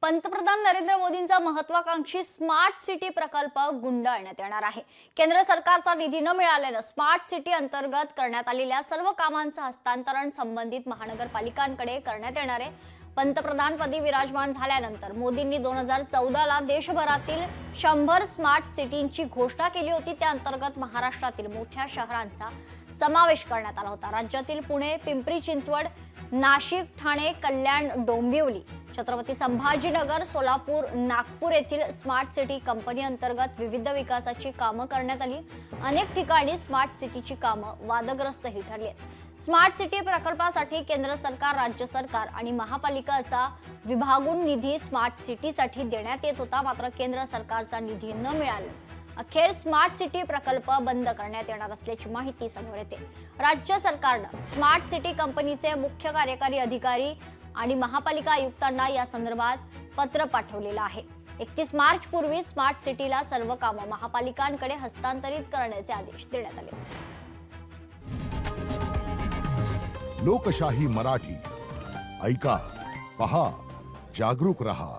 पंतप्रधान नरेंद्र मोदींचा महत्वाकांक्षी स्मार्ट सिटी प्रकल्प गुंडाळण्यात येणार आहे। केंद्र सरकारचा निधी न मिळाल्याने स्मार्ट सिटी अंतर्गत करण्यात आलेल्या सर्व कामांचं हस्तांतरण संबंधित महानगरपालिकांकडे करण्यात येणार आहे। पंतप्रधानपदी विराजमान झाल्यानंतर मोदींनी 2014 ला देशभरातील 100 स्मार्ट सिटींची घोषणा केली होती। त्या अंतर्गत महाराष्ट्रातील मोठ्या शहरांचा समावेश करण्यात आला होता। राज्यातील पुणे, पिंपरी चिंचवड, नाशिक, ठाणे, कल्याण, डोंबिवली, छत्रपती संभाजीनगर, सोलापूर, नागपूर येथील स्मार्ट सिटी कंपनी अंतर्गत विविध विकासाची कामं करण्यात आली। अनेक ठिकाणी स्मार्ट सिटीची कामं वादग्रस्तही ठरली आहेत। स्मार्ट सिटी प्रकल्पासाठी केंद्र सरकार, राज्य सरकार आणि महापालिका असा विभागून निधी स्मार्ट सिटीसाठी देण्यात येत होता। मात्र केंद्र सरकारचा निधी न मिळाल्याने अखेर स्मार्ट सिटी प्रकल्प बंद करण्यात येणार असल्याची माहिती समोर येते। राज्य सरकारने स्मार्ट सिटी कंपनीचे मुख्य कार्यकारी अधिकारी आणि महापालिका आयुक्तांना या संदर्भात पत्र पाठवलेलं आहे। 31 मार्च पूर्वी स्मार्ट सिटीला सर्व कामं महापालिकांकडे हस्तांतरित करण्याचे आदेश देण्यात आले। लोकशाही मराठी ऐका, पहा, जागरूक रहा।